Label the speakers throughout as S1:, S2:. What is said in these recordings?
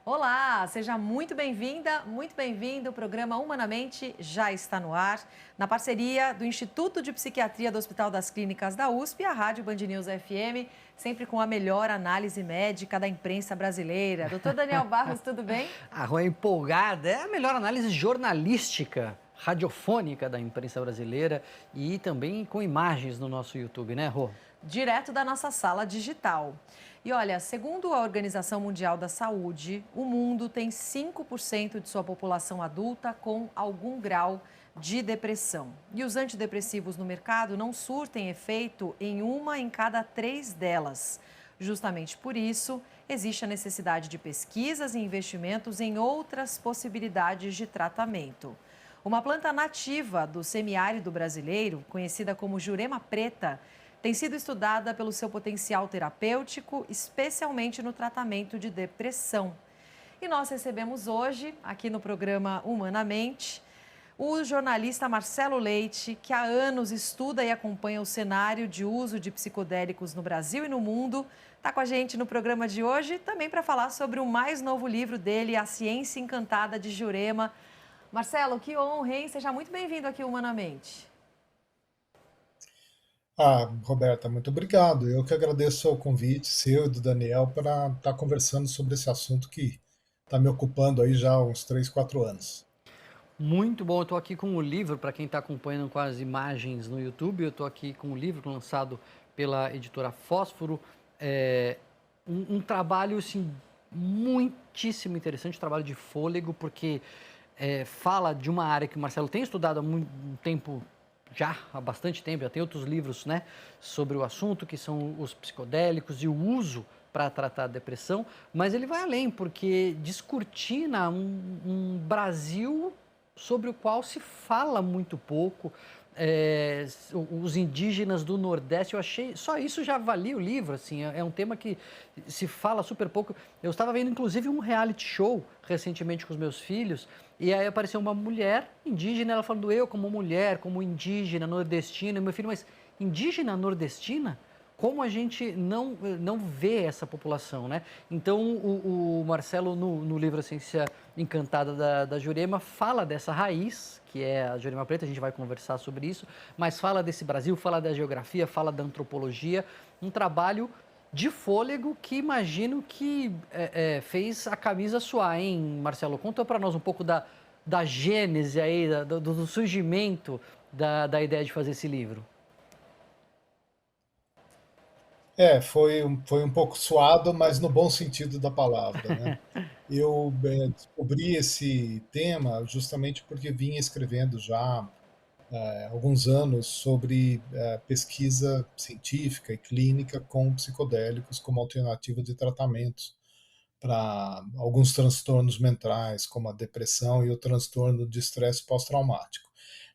S1: Olá, seja muito bem-vinda, muito bem-vindo. O programa Humanamente já está no ar, na parceria do Instituto de Psiquiatria do Hospital das Clínicas da USP e a Rádio Band News FM, sempre com a melhor análise médica da imprensa brasileira. Doutor Daniel Barros, tudo bem?
S2: A Rô é empolgada, é a melhor análise jornalística, radiofônica da imprensa brasileira e também com imagens no nosso YouTube, né, Rô?
S1: Direto da nossa sala digital. E olha, segundo a Organização Mundial da Saúde, o mundo tem 5% de sua população adulta com algum grau de depressão. E os antidepressivos no mercado não surtem efeito em uma em cada 3 delas. Justamente por isso, existe a necessidade de pesquisas e investimentos em outras possibilidades de tratamento. Uma planta nativa do semiárido brasileiro, conhecida como jurema preta, tem sido estudada pelo seu potencial terapêutico, especialmente no tratamento de depressão. E nós recebemos hoje, aqui no programa Humanamente, o jornalista Marcelo Leite, que há anos estuda e acompanha o cenário de uso de psicodélicos no Brasil e no mundo. Está com a gente no programa de hoje, também para falar sobre o mais novo livro dele, A Ciência Encantada de Jurema. Marcelo, que honra, hein? Seja muito bem-vindo aqui Humanamente.
S3: Roberta, muito obrigado. Eu que agradeço o convite seu e do Daniel para estar conversando sobre esse assunto que está me ocupando aí já há uns 3, 4 anos.
S2: Muito bom, eu estou aqui com o livro, para quem está acompanhando com as imagens no YouTube, eu estou aqui com o livro lançado pela editora Fósforo, um trabalho assim, muitíssimo interessante, um trabalho de fôlego, porque fala de uma área que o Marcelo tem estudado há muito tempo, já há bastante tempo, já tem outros livros, né, sobre o assunto, que são os psicodélicos e o uso para tratar a depressão, mas ele vai além, porque descortina um Brasil sobre o qual se fala muito pouco. Os indígenas do Nordeste, eu achei, só isso já valia o livro, assim, é um tema que se fala super pouco. Eu estava vendo, inclusive, um reality show recentemente com os meus filhos, e aí apareceu uma mulher indígena, ela falando, eu como mulher, como indígena, nordestina, e meu filho, mas indígena nordestina? Como a gente não vê essa população, né? Então, o Marcelo, no livro A Ciência Encantada da Jurema, fala dessa raiz, que é a Jurema Preta, a gente vai conversar sobre isso, mas fala desse Brasil, fala da geografia, fala da antropologia, um trabalho de fôlego que imagino que fez a camisa suar, hein, Marcelo? Conta para nós um pouco da gênese aí, do surgimento da ideia de fazer esse livro.
S3: Foi um pouco suado, mas no bom sentido da palavra, né? Eu descobri esse tema justamente porque vinha escrevendo já há alguns anos sobre pesquisa científica e clínica com psicodélicos como alternativa de tratamentos para alguns transtornos mentais, como a depressão e o transtorno de estresse pós-traumático.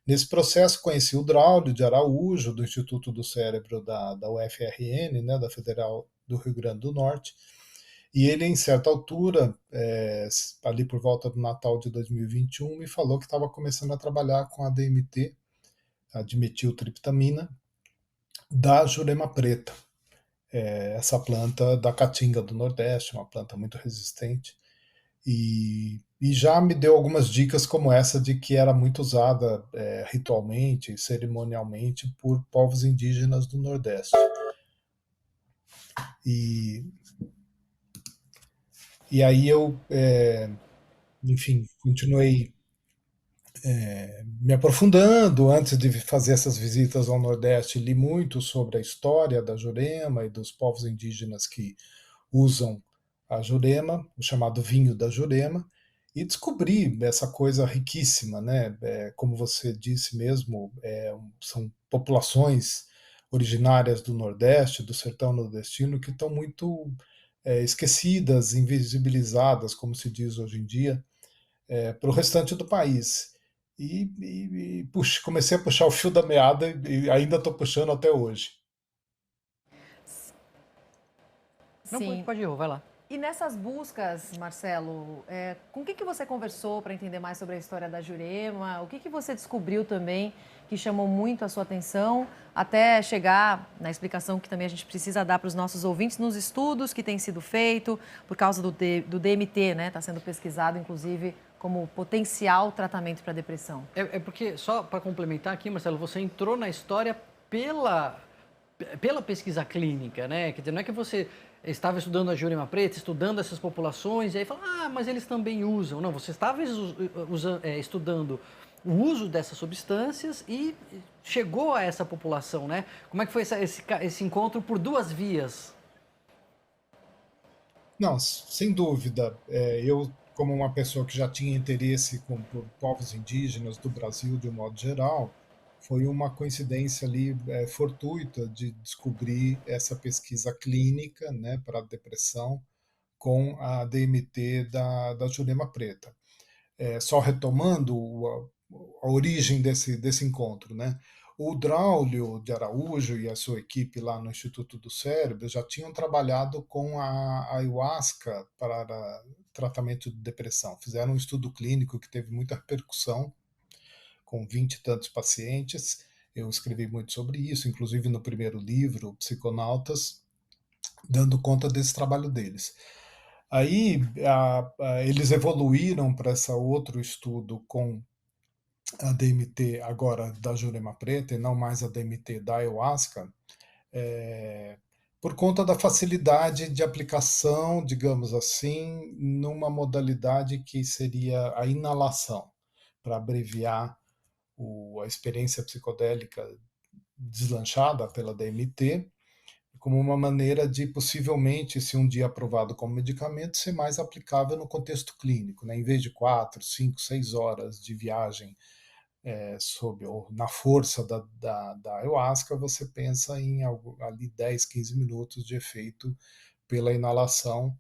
S3: Nesse processo, conheci o Draulio de Araújo, do Instituto do Cérebro da UFRN, né, da Federal do Rio Grande do Norte, e ele, em certa altura, ali por volta do Natal de 2021, me falou que estava começando a trabalhar com a DMT, a dimetiltriptamina, da jurema preta, essa planta da caatinga do Nordeste, uma planta muito resistente, e já me deu algumas dicas como essa de que era muito usada ritualmente, cerimonialmente, por povos indígenas do Nordeste. E, e aí eu, enfim, continuei me aprofundando antes de fazer essas visitas ao Nordeste, li muito sobre a história da Jurema e dos povos indígenas que usam a Jurema, o chamado vinho da Jurema, e descobri essa coisa riquíssima, né? Como você disse mesmo, são populações originárias do Nordeste, do sertão nordestino, que estão muito esquecidas, invisibilizadas, como se diz hoje em dia, para o restante do país. Comecei a puxar o fio da meada e ainda estou puxando até hoje.
S2: Não,
S1: Sim,
S2: pode ir, Rô, vai lá.
S1: E nessas buscas, Marcelo, com que você conversou para entender mais sobre a história da Jurema? O que você descobriu também que chamou muito a sua atenção, até chegar na explicação que também a gente precisa dar para os nossos ouvintes nos estudos que têm sido feito por causa do DMT, né? Está sendo pesquisado, inclusive, como potencial tratamento para depressão.
S2: É porque, só para complementar aqui, Marcelo, você entrou na história pela pesquisa clínica, né? Quer dizer, não é que você estava estudando a Jurema Preta, estudando essas populações, e aí fala, mas eles também usam. Não, você estava estudando o uso dessas substâncias e chegou a essa população, né? Como é que foi esse encontro por duas vias?
S3: Não, sem dúvida. Eu, como uma pessoa que já tinha interesse por povos indígenas do Brasil de um modo geral, foi uma coincidência ali fortuita de descobrir essa pesquisa clínica, né, para depressão com a DMT da Jurema Preta. Só retomando a origem desse encontro, né? O Draulio de Araújo e a sua equipe lá no Instituto do Cérebro já tinham trabalhado com a ayahuasca para tratamento de depressão. Fizeram um estudo clínico que teve muita repercussão, com 20 e tantos pacientes. Eu escrevi muito sobre isso, inclusive no primeiro livro, Psiconautas, dando conta desse trabalho deles. Aí eles evoluíram para esse outro estudo com a DMT agora da Jurema Preta e não mais a DMT da Ayahuasca, por conta da facilidade de aplicação, digamos assim, numa modalidade que seria a inalação, para abreviar a experiência psicodélica deslanchada pela DMT, como uma maneira de, possivelmente, se um dia aprovado como medicamento, ser mais aplicável no contexto clínico, né? Em vez de 4, 5, 6 horas de viagem ou na força da ayahuasca, você pensa em algo, ali 10, 15 minutos de efeito pela inalação,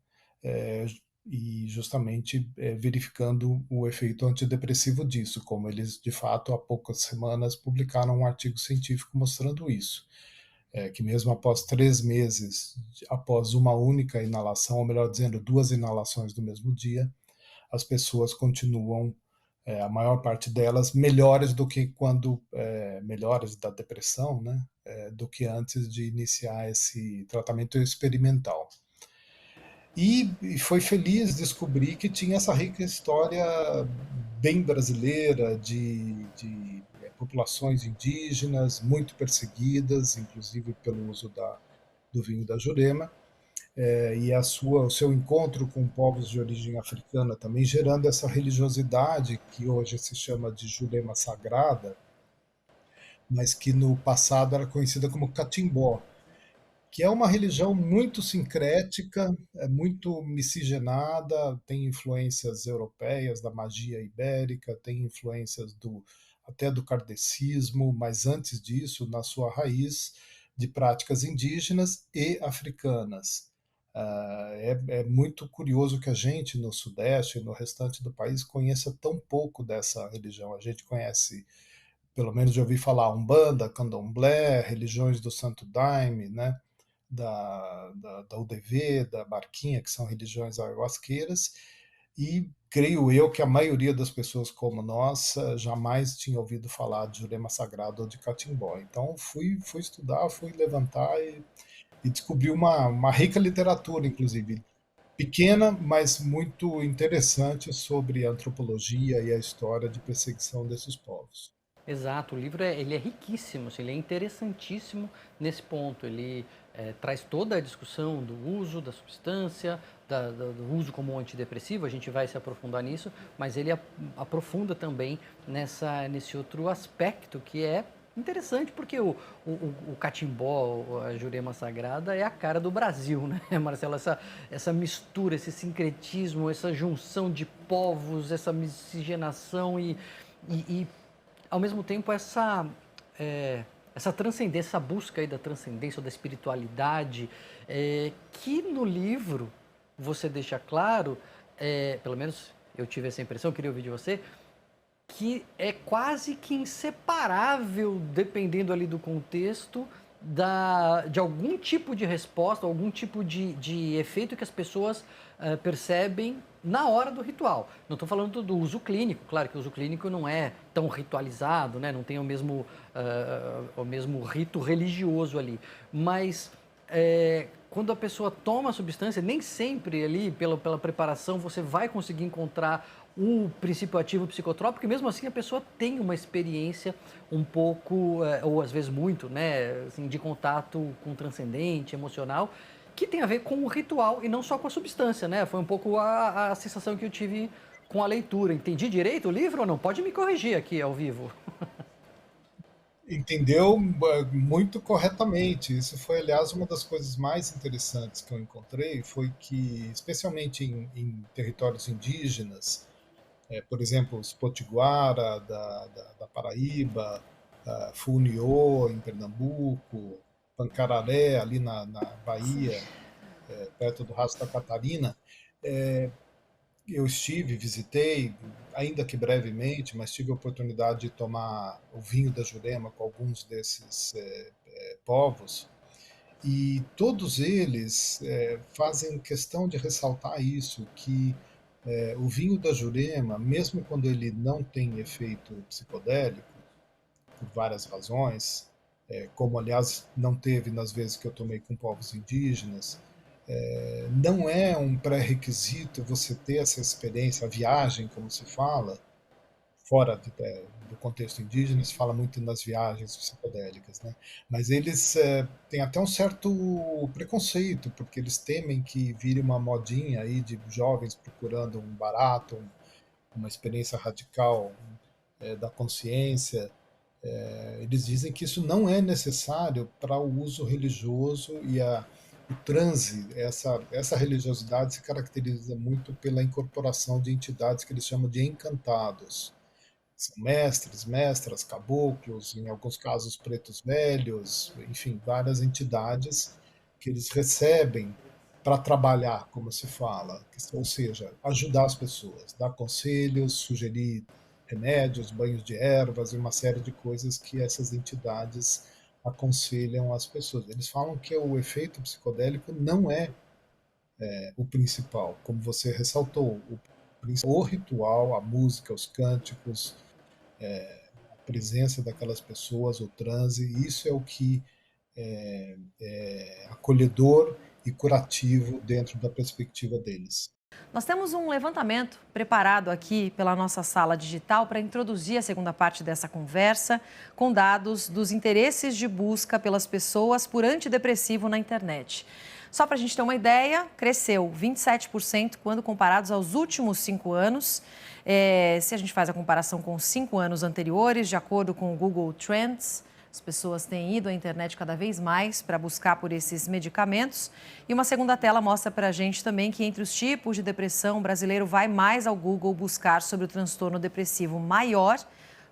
S3: e justamente verificando o efeito antidepressivo disso, como eles, de fato, há poucas semanas publicaram um artigo científico mostrando isso. Que mesmo após 3 meses, após uma única inalação, ou melhor dizendo, 2 inalações no mesmo dia, as pessoas continuam, a maior parte delas, melhores do que melhores da depressão, né? Do que antes de iniciar esse tratamento experimental. E foi feliz descobrir que tinha essa rica história bem brasileira de populações indígenas muito perseguidas, inclusive pelo uso do vinho da Jurema, e o seu encontro com povos de origem africana também gerando essa religiosidade que hoje se chama de Jurema Sagrada, mas que no passado era conhecida como Catimbó, que é uma religião muito sincrética, muito miscigenada, tem influências europeias, da magia ibérica, tem influências até do kardecismo, mas antes disso, na sua raiz, de práticas indígenas e africanas. É muito curioso que a gente, no Sudeste e no restante do país, conheça tão pouco dessa religião. A gente conhece, pelo menos já ouvi falar, Umbanda, Candomblé, religiões do Santo Daime, né? Da UDV, da Barquinha, que são religiões ayahuasqueiras, e creio eu que a maioria das pessoas como nós jamais tinha ouvido falar de Jurema Sagrado ou de Catimbó. Então fui estudar, fui levantar e descobri uma rica literatura, inclusive, pequena, mas muito interessante sobre a antropologia e a história de perseguição desses povos.
S2: Exato, o livro ele é riquíssimo, assim, ele é interessantíssimo nesse ponto. Ele traz toda a discussão do uso da substância, do uso como antidepressivo, a gente vai se aprofundar nisso, mas ele aprofunda também nesse outro aspecto que é interessante, porque o catimbó, a Jurema Sagrada, é a cara do Brasil, né, Marcelo? Essa mistura, esse sincretismo, essa junção de povos, essa miscigenação e ao mesmo tempo, essa transcendência, essa busca aí da transcendência, da espiritualidade, que no livro você deixa claro, pelo menos eu tive essa impressão, eu queria ouvir de você, que é quase que inseparável, dependendo ali do contexto, de algum tipo de resposta, algum tipo de efeito que as pessoas percebem na hora do ritual. Não estou falando do uso clínico, claro que o uso clínico não é tão ritualizado, né? Não tem o mesmo rito religioso ali, mas quando a pessoa toma a substância, nem sempre ali, pela preparação, você vai conseguir encontrar o princípio ativo psicotrópico, e mesmo assim a pessoa tem uma experiência um pouco, ou às vezes muito, né, assim, de contato com o transcendente, emocional, que tem a ver com o ritual e não só com a substância, né? Foi um pouco a sensação que eu tive com a leitura. Entendi direito o livro ou não? Pode me corrigir aqui ao vivo.
S3: Entendeu muito corretamente. Isso foi, aliás, uma das coisas mais interessantes que eu encontrei, foi que, especialmente em territórios indígenas, por exemplo, os Potiguara da Paraíba, Funiô em Pernambuco, Pancararé ali na Bahia, perto do Rastro da Catarina, eu estive, visitei, ainda que brevemente, mas tive a oportunidade de tomar o vinho da Jurema com alguns desses povos, e todos eles fazem questão de ressaltar isso, que o vinho da Jurema, mesmo quando ele não tem efeito psicodélico, por várias razões, como aliás não teve nas vezes que eu tomei com povos indígenas, não é um pré-requisito você ter essa experiência, a viagem, como se fala, fora do contexto indígena, se fala muito nas viagens psicodélicas, né? Mas eles têm até um certo preconceito, porque eles temem que vire uma modinha aí de jovens procurando um barato, uma experiência radical da consciência. Eles dizem que isso não é necessário para o uso religioso e o transe, essa religiosidade se caracteriza muito pela incorporação de entidades que eles chamam de encantados. São mestres, mestras, caboclos, em alguns casos pretos velhos, enfim, várias entidades que eles recebem para trabalhar, como se fala, ou seja, ajudar as pessoas, dar conselhos, sugerir remédios, banhos de ervas e uma série de coisas que essas entidades aconselham as pessoas. Eles falam que o efeito psicodélico não é o principal, como você ressaltou, o ritual, a música, os cânticos, a presença daquelas pessoas, o transe, isso é o que é acolhedor e curativo dentro da perspectiva deles.
S1: Nós temos um levantamento preparado aqui pela nossa sala digital para introduzir a segunda parte dessa conversa, com dados dos interesses de busca pelas pessoas por antidepressivo na internet. Só para a gente ter uma ideia, cresceu 27% quando comparados aos últimos 5 anos. Se a gente faz a comparação com os 5 anos anteriores, de acordo com o Google Trends, as pessoas têm ido à internet cada vez mais para buscar por esses medicamentos. E uma segunda tela mostra para a gente também que entre os tipos de depressão, o brasileiro vai mais ao Google buscar sobre o transtorno depressivo maior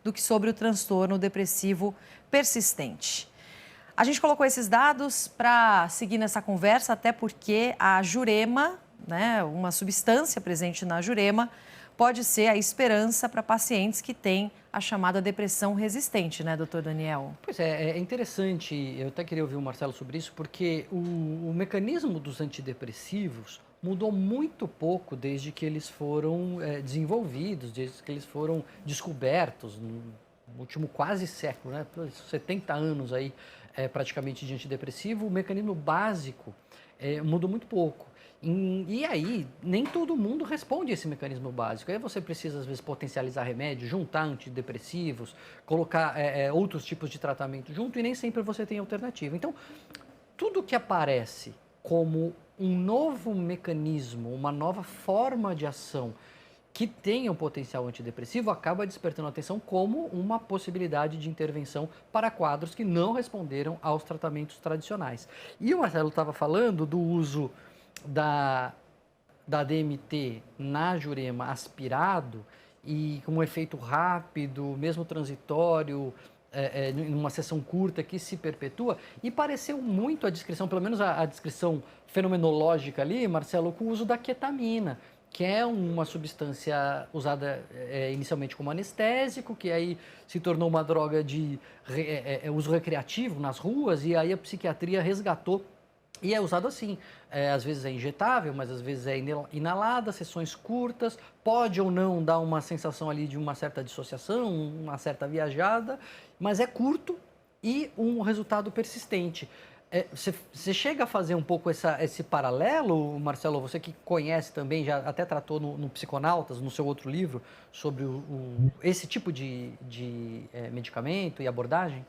S1: do que sobre o transtorno depressivo persistente. A gente colocou esses dados para seguir nessa conversa, até porque a jurema, né, uma substância presente na jurema, pode ser a esperança para pacientes que têm a chamada depressão resistente, né, doutor Daniel?
S2: Pois é interessante, eu até queria ouvir o Marcelo sobre isso, porque o mecanismo dos antidepressivos mudou muito pouco desde que eles foram desenvolvidos, desde que eles foram descobertos no último quase século, né, 70 anos aí praticamente de antidepressivo. O mecanismo básico mudou muito pouco. E aí, nem todo mundo responde a esse mecanismo básico. Aí você precisa, às vezes, potencializar remédio, juntar antidepressivos, colocar outros tipos de tratamento junto, e nem sempre você tem alternativa. Então, tudo que aparece como um novo mecanismo, uma nova forma de ação que tenha um potencial antidepressivo, acaba despertando atenção como uma possibilidade de intervenção para quadros que não responderam aos tratamentos tradicionais. E o Marcelo estava falando do uso da DMT na jurema aspirado e com um efeito rápido, mesmo transitório, numa sessão curta que se perpetua, e pareceu muito a descrição, pelo menos a descrição fenomenológica ali, Marcelo, com o uso da ketamina, que é uma substância usada inicialmente como anestésico, que aí se tornou uma droga de uso recreativo nas ruas, e aí a psiquiatria resgatou e é usado assim. Às vezes é injetável, mas às vezes é inalada, sessões curtas, pode ou não dar uma sensação ali de uma certa dissociação, uma certa viajada, mas é curto e um resultado persistente. Você chega a fazer um pouco esse paralelo, Marcelo? Você que conhece também, já até tratou no Psiconautas, no seu outro livro, sobre esse tipo de medicamento e abordagem?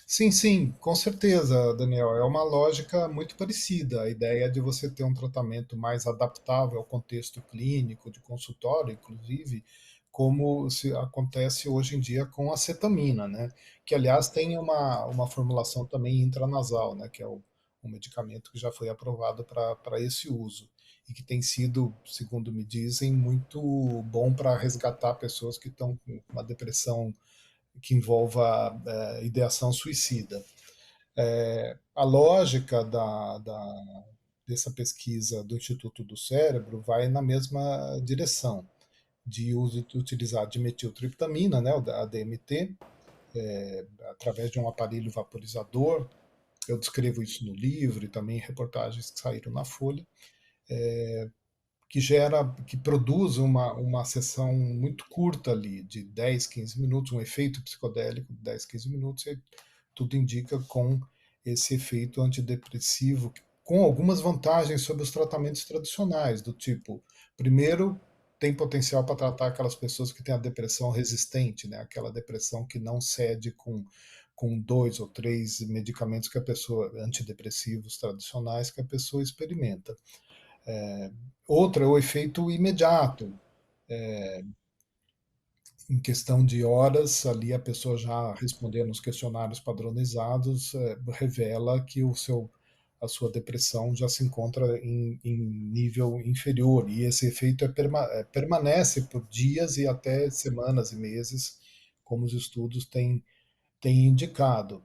S3: Sim, sim, com certeza, Daniel. É uma lógica muito parecida. A ideia de você ter um tratamento mais adaptável ao contexto clínico, de consultório, inclusive, como se acontece hoje em dia com a cetamina, né? Que, aliás, tem uma formulação também intranasal, né? Que é um medicamento que já foi aprovado para esse uso e que tem sido, segundo me dizem, muito bom para resgatar pessoas que estão com uma depressão que envolva ideação suicida. A lógica dessa pesquisa do Instituto do Cérebro vai na mesma direção, de utilizar dimetiltriptamina, né, a DMT, através de um aparelho vaporizador. Eu descrevo isso no livro e também em reportagens que saíram na Folha, que produz uma sessão muito curta ali, de 10, 15 minutos, um efeito psicodélico de 10, 15 minutos, e tudo indica com esse efeito antidepressivo, com algumas vantagens sobre os tratamentos tradicionais, do tipo, primeiro, tem potencial para tratar aquelas pessoas que têm a depressão resistente, né? Aquela depressão que não cede com dois ou três medicamentos que a pessoa, antidepressivos tradicionais, que a pessoa experimenta. Outra é o efeito imediato. Em questão de horas, ali a pessoa já respondendo os questionários padronizados, revela que a sua depressão já se encontra em nível inferior. E esse efeito permanece por dias e até semanas e meses, como os estudos têm indicado.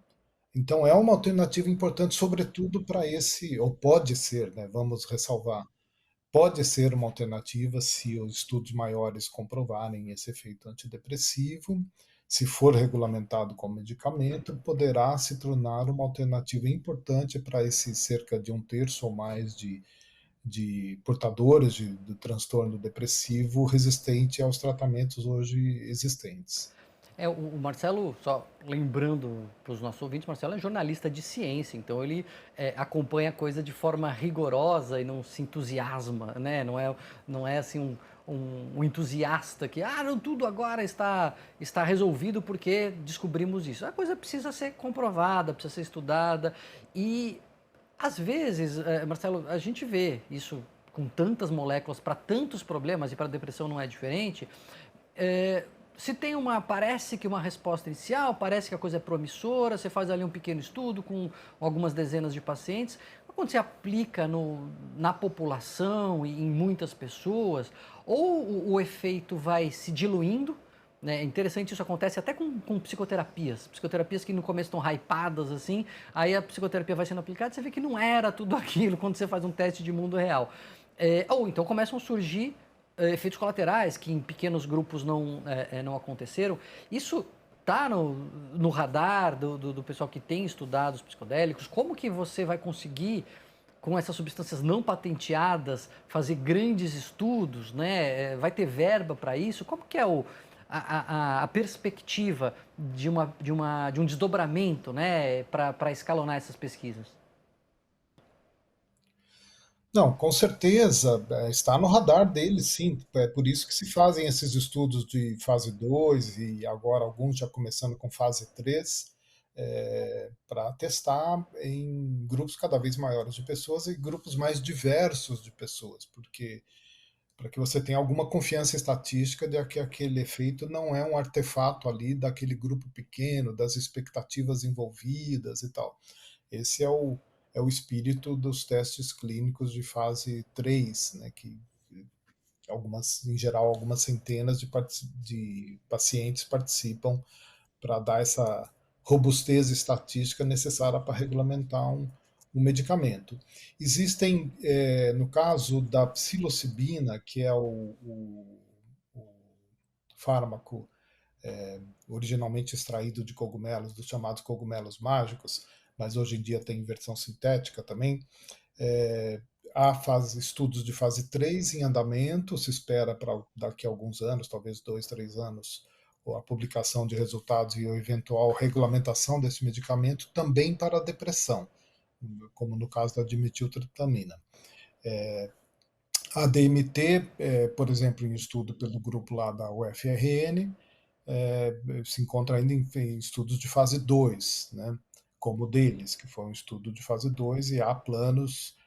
S3: Então, é uma alternativa importante, sobretudo para esse, ou pode ser, né, vamos ressalvar, pode ser uma alternativa se os estudos maiores comprovarem esse efeito antidepressivo. Se for regulamentado como medicamento, poderá se tornar uma alternativa importante para esse cerca de um terço ou mais de portadores de transtorno depressivo resistente aos tratamentos hoje existentes.
S2: O Marcelo, só lembrando para os nossos ouvintes, o Marcelo é jornalista de ciência, então ele acompanha a coisa de forma rigorosa e não se entusiasma, né? Não é assim um entusiasta que, não, tudo agora está resolvido porque descobrimos isso. A coisa precisa ser comprovada, precisa ser estudada e, às vezes, Marcelo, a gente vê isso com tantas moléculas para tantos problemas e para a depressão não é diferente. é, Se tem parece que uma resposta inicial, parece que a coisa é promissora, você faz ali um pequeno estudo com algumas dezenas de pacientes, mas quando você aplica na população e em muitas pessoas, ou o efeito vai se diluindo, né? É interessante, isso acontece até com psicoterapias que no começo estão hypadas assim, aí a psicoterapia vai sendo aplicada e você vê que não era tudo aquilo quando você faz um teste de mundo real. Ou então começam a surgir efeitos colaterais que em pequenos grupos não aconteceram. Isso está no radar do pessoal que tem estudado os psicodélicos? Como que você vai conseguir, com essas substâncias não patenteadas, fazer grandes estudos, né? Vai ter verba para isso? Como que é a perspectiva de um desdobramento, né, para escalonar essas pesquisas?
S3: Não, com certeza, está no radar deles, sim. É por isso que se fazem esses estudos de fase 2 e agora alguns já começando com fase 3, para testar em grupos cada vez maiores de pessoas e grupos mais diversos de pessoas, porque para que você tenha alguma confiança estatística de que aquele efeito não é um artefato ali daquele grupo pequeno, das expectativas envolvidas e tal. Esse é o espírito dos testes clínicos de fase 3, né, que em geral, algumas centenas de pacientes participam para dar essa robustez estatística necessária para regulamentar um medicamento. Existem, no caso da psilocibina, que é o fármaco originalmente extraído de cogumelos, dos chamados cogumelos mágicos, mas hoje em dia tem versão sintética também. É, há estudos de fase 3 em andamento, se espera para daqui a alguns anos, talvez 2, 3 anos, a publicação de resultados e a eventual regulamentação desse medicamento também para a depressão, como no caso da dimetiltriptamina. A DMT, por exemplo, em estudo pelo grupo lá da UFRN, se encontra ainda em estudos de fase 2, né? Como o deles, que foi um estudo de fase 2, e há planos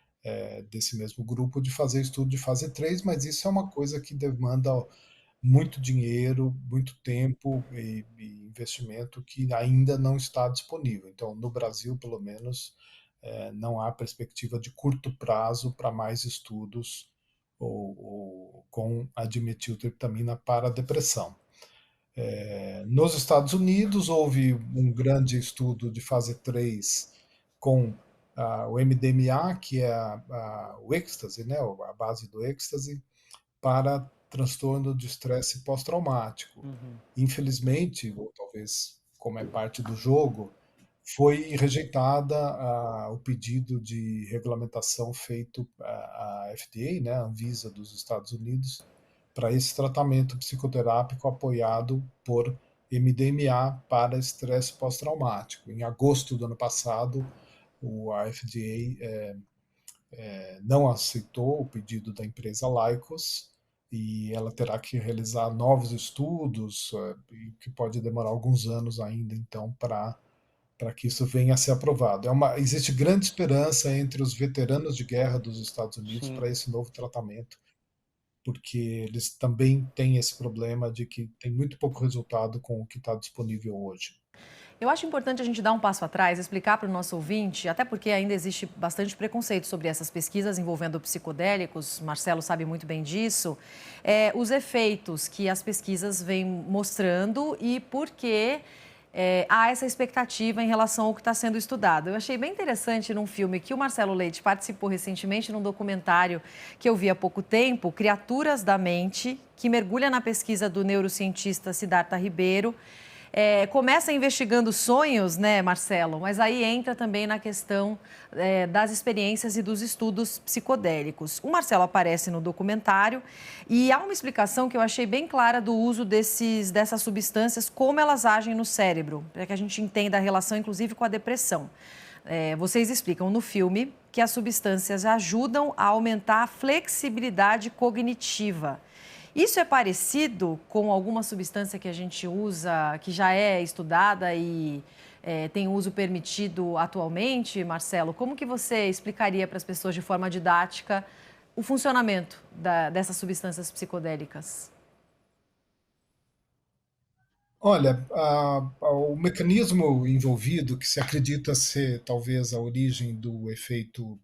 S3: desse mesmo grupo de fazer estudo de fase 3, mas isso é uma coisa que demanda muito dinheiro, muito tempo e investimento que ainda não está disponível. Então, no Brasil, pelo menos, não há perspectiva de curto prazo para mais estudos com a dimetiltriptamina para a depressão. Nos Estados Unidos, houve um grande estudo de fase 3 com o MDMA, que é o êxtase, né, a base do êxtase, para transtorno de estresse pós-traumático.
S2: Uhum.
S3: Infelizmente, ou talvez como é parte do jogo, foi rejeitada o pedido de regulamentação feito à FDA, né, a Anvisa dos Estados Unidos, para esse tratamento psicoterápico apoiado por MDMA para estresse pós-traumático. Em agosto do ano passado, a FDA não aceitou o pedido da empresa Lykos e ela terá que realizar novos estudos, que pode demorar alguns anos ainda, então, para que isso venha a ser aprovado. Existe grande esperança entre os veteranos de guerra dos Estados Unidos
S2: Sim.
S3: para esse novo tratamento, porque eles também têm esse problema de que tem muito pouco resultado com o que está disponível hoje.
S1: Eu acho importante a gente dar um passo atrás, explicar para o nosso ouvinte, até porque ainda existe bastante preconceito sobre essas pesquisas envolvendo psicodélicos, Marcelo sabe muito bem disso, os efeitos que as pesquisas vêm mostrando e por que há essa expectativa em relação ao que está sendo estudado. Eu achei bem interessante num filme que o Marcelo Leite participou recentemente, num documentário que eu vi há pouco tempo, Criaturas da Mente, que mergulha na pesquisa do neurocientista Siddhartha Ribeiro. Começa investigando sonhos, né, Marcelo? Mas aí entra também na questão das experiências e dos estudos psicodélicos. O Marcelo aparece no documentário e há uma explicação que eu achei bem clara do uso dessas substâncias, como elas agem no cérebro, para que a gente entenda a relação, inclusive, com a depressão. Vocês explicam no filme que as substâncias ajudam a aumentar a flexibilidade cognitiva. Isso é parecido com alguma substância que a gente usa, que já é estudada e tem uso permitido atualmente, Marcelo? Como que você explicaria para as pessoas de forma didática o funcionamento dessas substâncias psicodélicas?
S3: Olha, o mecanismo envolvido, que se acredita ser talvez a origem do efeito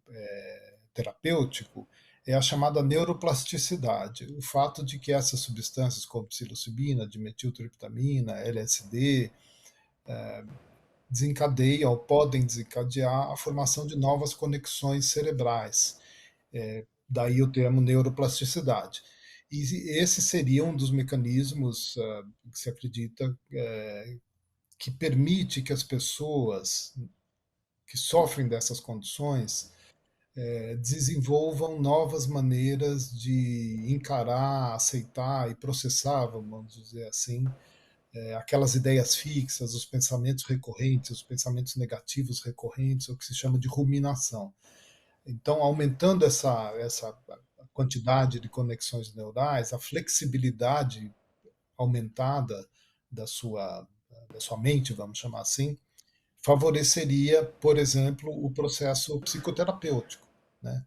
S3: terapêutico, é a chamada neuroplasticidade. O fato de que essas substâncias, como psilocibina, dimetiltriptamina, LSD, desencadeiam ou podem desencadear a formação de novas conexões cerebrais. Daí o termo neuroplasticidade. E esse seria um dos mecanismos que se acredita que permite que as pessoas que sofrem dessas condições desenvolvam novas maneiras de encarar, aceitar e processar, vamos dizer assim, aquelas ideias fixas, os pensamentos recorrentes, os pensamentos negativos recorrentes, o que se chama de ruminação. Então, aumentando essa quantidade de conexões neurais, a flexibilidade aumentada da sua mente, vamos chamar assim, favoreceria, por exemplo, o processo psicoterapêutico. Né?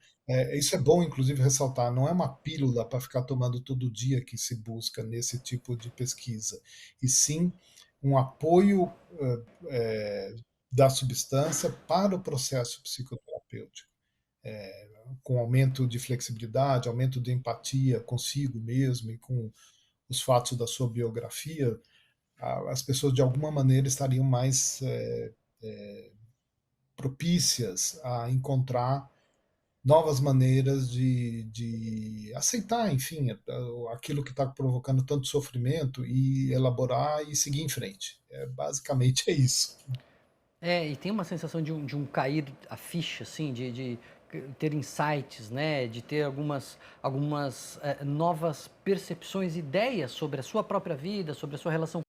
S3: Isso é bom, inclusive, ressaltar, não é uma pílula para ficar tomando todo dia que se busca nesse tipo de pesquisa, e sim um apoio da substância para o processo psicoterapêutico, com aumento de flexibilidade, aumento de empatia consigo mesmo e com os fatos da sua biografia, as pessoas de alguma maneira estariam mais propícias a encontrar novas maneiras de aceitar, enfim, aquilo que está provocando tanto sofrimento e elaborar e seguir em frente. Basicamente é isso.
S2: E tem uma sensação de um cair a ficha, assim, de ter insights, né? De ter algumas novas percepções, ideias sobre a sua própria vida, sobre a sua relação